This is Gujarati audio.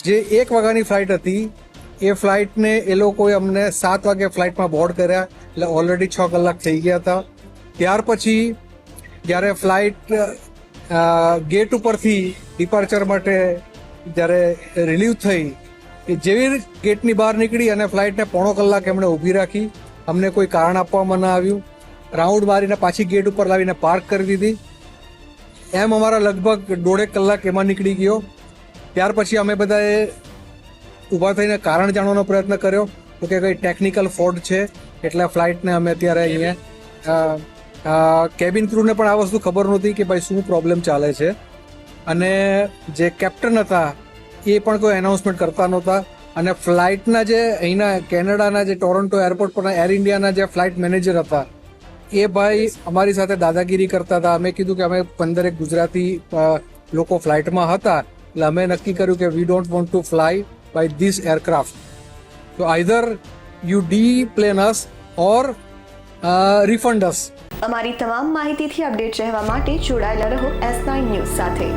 જે 1 વાગ્યાની ફ્લાઇટ હતી એ ફ્લાઇટને એ લોકોએ અમને 7 વાગે ફ્લાઇટમાં બોર્ડ કર્યા, એટલે ઓલરેડી 6 કલાક થઈ ગયા હતા. ત્યાર પછી જ્યારે ફ્લાઇટ ગેટ ઉપરથી ડિપાર્ચર માટે જ્યારે રિલીવ થઈ, એ જેવી ગેટની બહાર નીકળી અને ફ્લાઇટને 1.5 કલાક એમણે ઊભી રાખી. અમને કોઈ કારણ આપવામાં ન આવ્યું. રાઉન્ડ મારીને પાછી ગેટ ઉપર લાવીને પાર્ક કરી દીધી. એમ અમારા લગભગ 1.5 કલાક એમાં નીકળી ગયો. ત્યાર પછી અમે બધાએ ઊભા થઈને કારણ જાણવાનો પ્રયત્ન કર્યો તો કે કંઈ ટેકનિકલ ફોલ્ટ છે, એટલે ફ્લાઇટને અમે અત્યારે અહીંયા કેબિન ક્રૂને પણ આ વસ્તુ ખબર નહોતી કે ભાઈ શું પ્રોબ્લેમ ચાલે છે. અને જે કેપ્ટન હતા એ પણ કોઈ એનાઉન્સમેન્ટ કરતા નહોતા. અને ફ્લાઇટના જે અહીંના કેનેડાના જે ટોરોન્ટો એરપોર્ટ પરના એર ઇન્ડિયાના જે ફ્લાઇટ મેનેજર હતા એ ભાઈ અમારી સાથે દાદાગીરી કરતા હતા. અમે કીધું કે અમે 15 ગુજરાતી લોકો ફ્લાઇટમાં હતા, એટલે અમે નક્કી કર્યું કે we don't want to fly by this aircraft. તો either you deplane us or refund us. અમારી તમામ માહિતીથી અપડેટ રહેવા માટે જોડાયેલા રહો S9 ન્યૂઝ સાથે.